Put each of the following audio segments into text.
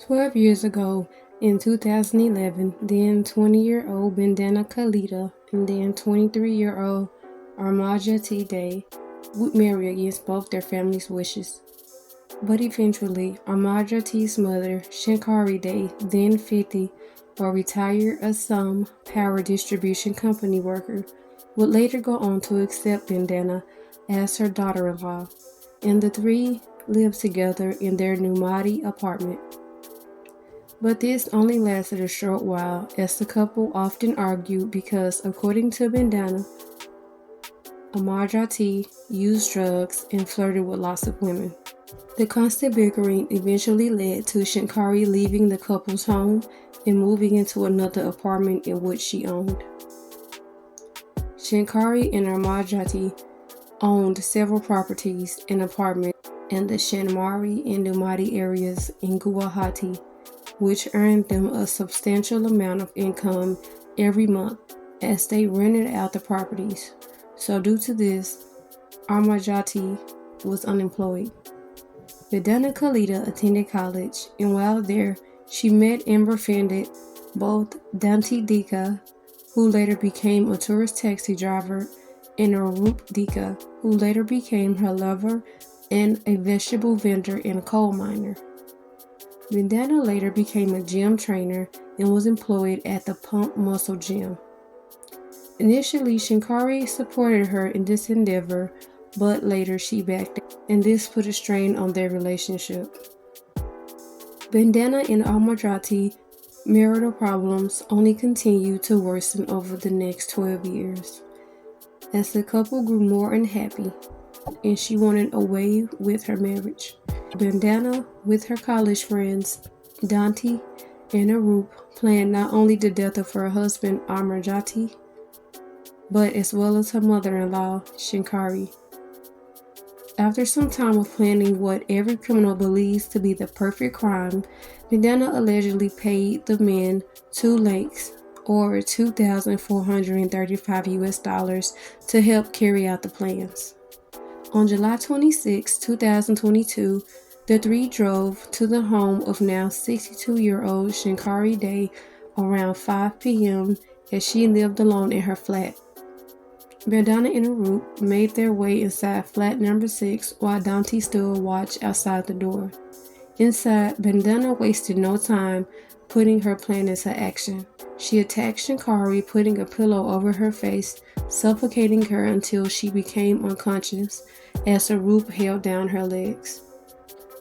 12 years ago, in 2011, then 20-year-old Bandana Khalida and then 23-year-old Armajati Day would marry against both their families' wishes. But eventually, Armajati's mother, Shankari Day, then 50, a retired Assam power distribution company worker, would later go on to accept Bandana as her daughter-in-law, and the three lived together in their Numadi apartment. But this only lasted a short while, as the couple often argued because, according to Bandana, Amarjati used drugs and flirted with lots of women. The constant bickering eventually led to Shankari leaving the couple's home and moving into another apartment in which she owned. Shankari and Amarjati owned several properties and apartments in the Shanmari and Numadi areas in Guwahati, which earned them a substantial amount of income every month as they rented out the properties. So due to this, Armajati was unemployed. Bandana Khalida attended college, and while there, she met and befriended both Danti Dika, who later became a tourist taxi driver, and Arup Dika, who later became her lover and a vegetable vendor and a coal miner. Bandana later became a gym trainer and was employed at the Pump Muscle Gym. Initially, Shankari supported her in this endeavor, but later she backed out, and this put a strain on their relationship. Bandana and Amarjati marital problems only continued to worsen over the next 12 years. As the couple grew more unhappy, and she wanted a way with her marriage, Bandana, with her college friends, Danti and Arup, planned not only the death of her husband Amarjati, but as well as her mother-in-law, Shankari. After some time of planning what every criminal believes to be the perfect crime, Bandana allegedly paid the men 2 lakhs, or $2,435 to help carry out the plans. On July 26, 2022, the three drove to the home of now 62-year-old Shankari Day around 5 p.m. as she lived alone in her flat. Bandana and Arup made their way inside flat number 6 while Danti stood watch outside the door. Inside, Bandana wasted no time putting her plan into action. She attacked Shankari, putting a pillow over her face, suffocating her until she became unconscious as Arup held down her legs.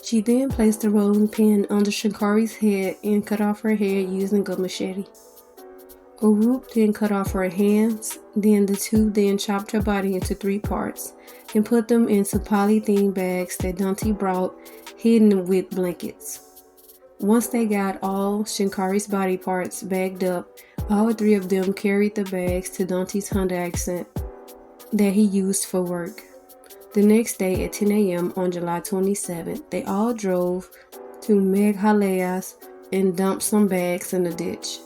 She then placed a rolling pin under Shankari's head and cut off her head using a machete. Arup then cut off her hands, then the two then chopped her body into 3 parts and put them into polythene bags that Danti brought, hidden with blankets. Once they got all Shankari's body parts bagged up, all 3 of them carried the bags to Danti's Honda Accent that he used for work. The next day at 10 a.m. on July 27th, they all drove to Meghalayas and dumped some bags in the ditch.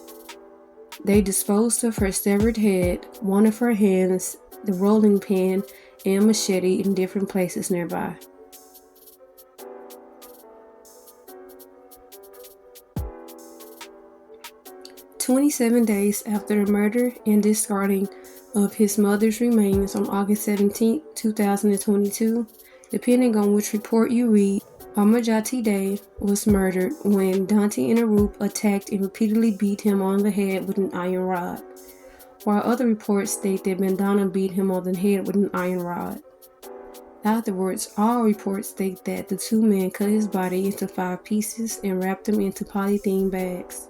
They disposed of her severed head, one of her hands, the rolling pin, and machete in different places nearby. "27 days after the murder and discarding of his mother's remains on August 17, 2022, depending on which report you read, Amarjati Day was murdered when Danti and Arup attacked and repeatedly beat him on the head with an iron rod, while other reports state that Bandana beat him on the head with an iron rod. Afterwards, all reports state that the 2 men cut his body into 5 pieces and wrapped them into polythene bags.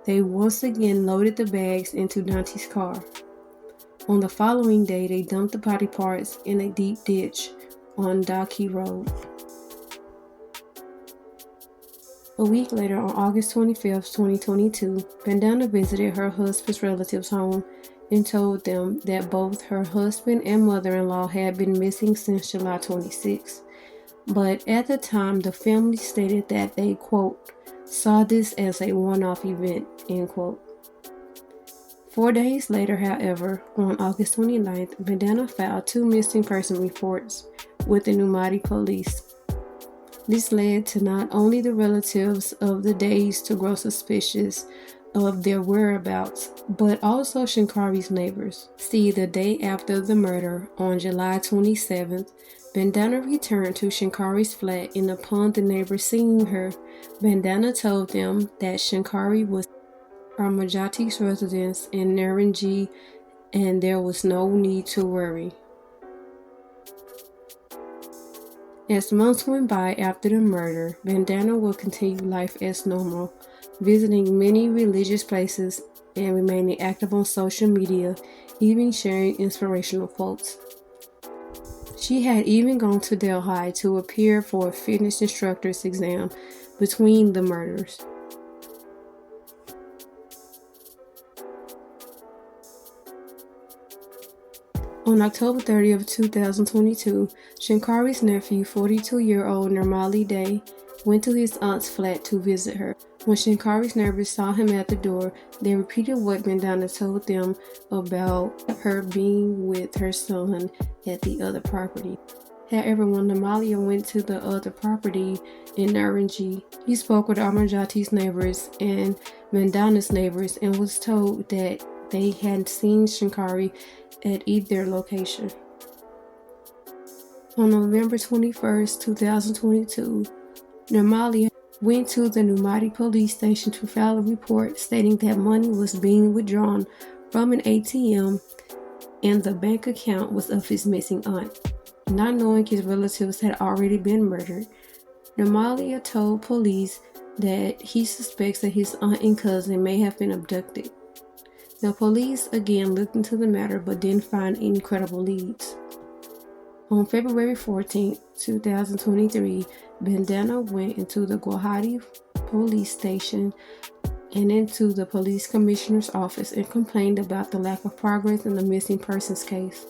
They once again loaded the bags into Danti's car. On the following day, they dumped the body parts in a deep ditch on Daki Road. A week later, on August 25, 2022, Bandana visited her husband's relatives' home and told them that both her husband and mother-in-law had been missing since July 26. But at the time, the family stated that they, quote, saw this as a one-off event, end quote. 4 days later, however, on August 29th, Bandana filed 2 missing person reports with the Numadi police. This led to not only the relatives of the Days to grow suspicious of their whereabouts, but also Shinkari's neighbors. See, the day after the murder, on July 27th, Bandana returned to Shinkari's flat, and upon the neighbors seeing her, Bandana told them that Shinkari was Armajati's residence in Naranji and there was no need to worry. As months went by after the murder, Bandana would continue life as normal, visiting many religious places and remaining active on social media, even sharing inspirational quotes. She had even gone to Delhi to appear for a fitness instructor's exam between the murders. On October 30th, 2022, Shinkari's nephew, 42-year-old Nirmali Day, went to his aunt's flat to visit her. When Shinkari's neighbors saw him at the door, they repeated what Bandana told them about her being with her son at the other property. However, when Nirmali went to the other property in Naranji, he spoke with Amarjati's neighbors and Bandana's neighbors and was told that they had seen Shinkari at either location. On November 21st, 2022, Nirmali went to the Numadi police station to file a report stating that money was being withdrawn from an ATM and the bank account was of his missing aunt. Not knowing his relatives had already been murdered, Nirmali told police that he suspects that his aunt and cousin may have been abducted. The police again looked into the matter but didn't find any credible leads. On February 14, 2023, Bandana went into the Guwahati police station and into the police commissioner's office and complained about the lack of progress in the missing persons case.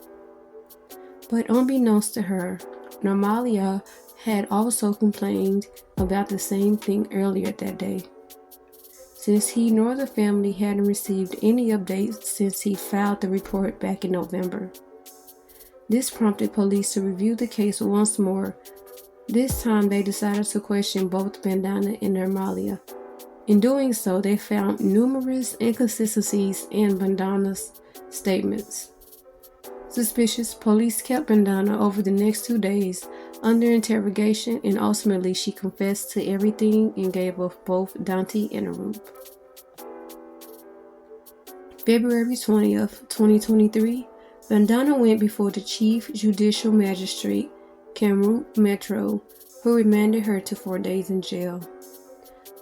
But unbeknownst to her, Nirmali had also complained about the same thing earlier that day, since he nor the family hadn't received any updates since he filed the report back in November. This prompted police to review the case once more. This time they decided to question both Bandana and Nirmali. In doing so, they found numerous inconsistencies in Bandana's statements. Suspicious, police kept Bandana over the next 2 days under interrogation, and ultimately she confessed to everything and gave up both Danti and Arup. February 20th, 2023, Bandana went before the Chief Judicial Magistrate, Kamrup Metro, who remanded her to 4 days in jail.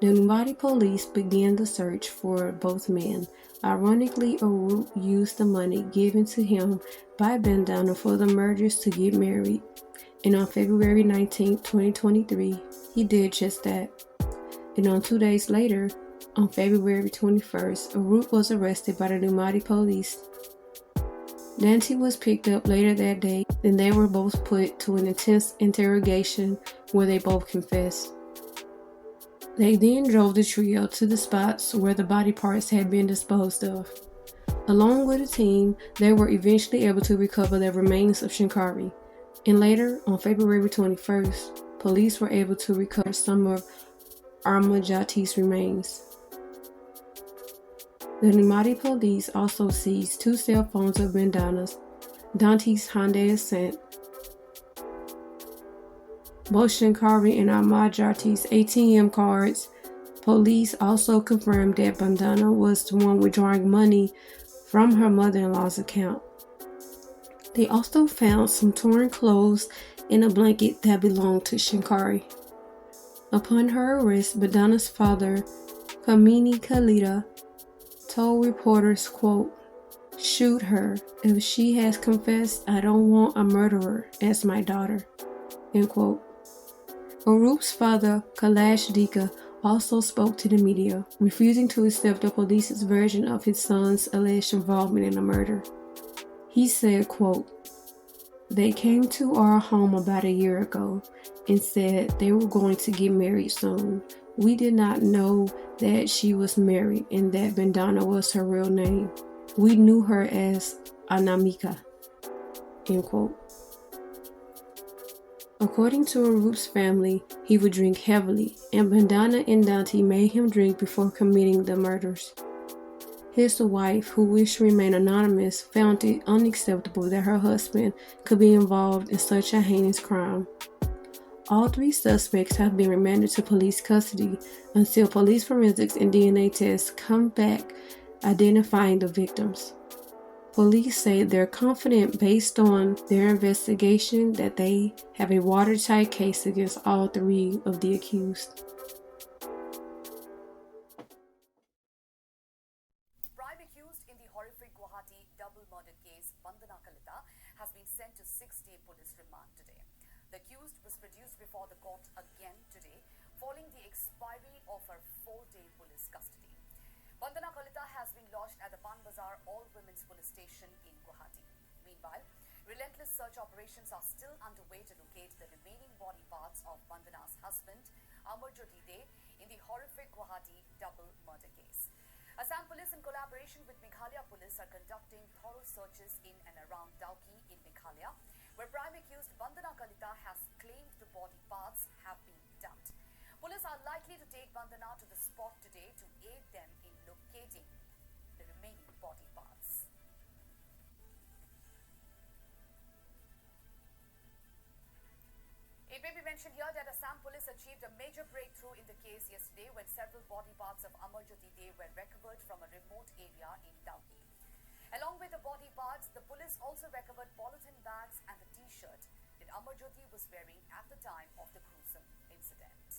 The Numadi police began the search for both men. Ironically, Arup used the money given to him by Bandana for the murders to get married, and on February 19, 2023, he did just that. And on 2 days later, on February 21st, Arup was arrested by the Numadi police. Danti was picked up later that day, and they were both put to an intense interrogation where they both confessed. They then drove the trio to the spots where the body parts had been disposed of. Along with a team, they were eventually able to recover the remains of Shinkari. And later, on February 21st, police were able to recover some of Armajati's remains. The Numadi police also seized 2 cell phones of Bandana's, Danti's Hyundai Accent, both Shinkari and Armajati's ATM cards. Police also confirmed that Bandana was the one withdrawing money from her mother-in-law's account. They also found some torn clothes and a blanket that belonged to Shinkari. Upon her arrest, Bandana's father, Kamini Khalida, told reporters, quote, "Shoot her. If she has confessed, I don't want a murderer as my daughter," end quote. Arup's father, Kailash Dika, also spoke to the media, refusing to accept the police's version of his son's alleged involvement in the murder. He said, quote, "They came to our home about a year ago and said they were going to get married soon. We did not know that she was married and that Bandana was her real name. We knew her as Anamika," end quote. According to Arupe's family, he would drink heavily, and Bandana and Dante made him drink before committing the murders. His wife, who wished to remain anonymous, found it unacceptable that her husband could be involved in such a heinous crime. All three suspects have been remanded to police custody until police forensics and DNA tests come back identifying the victims. Police say they're confident based on their investigation that they have a watertight case against all three of the accused. Prime accused in the horrific Guwahati double murder case, Vandana Kalita, has been sent to 6-day police remand today. The accused was produced before the court again today, following the expiry of her 4-day police custody. Vandana Kalita has been lodged at the Pan Bazar All-Women's Police Station in Guwahati. Meanwhile, relentless search operations are still underway to locate the remaining body parts of Vandana's husband, Amarjyoti De, in the horrific Guwahati double murder case. Assam Police, in collaboration with Meghalaya Police, are conducting thorough searches in and around Dauki in Meghalaya, where prime accused Vandana Kalita has claimed the body parts have been dumped. Police are likely to take Vandana to the spot today to aid them in locating the remaining body parts. It may be mentioned here that Assam Police achieved a major breakthrough in the case yesterday when several body parts of Amarjyoti De were recovered from a remote area in Dauki. Along with the body parts, the police also recovered polythene bags and the t-shirt that Amarjyoti was wearing at the time of the gruesome incident.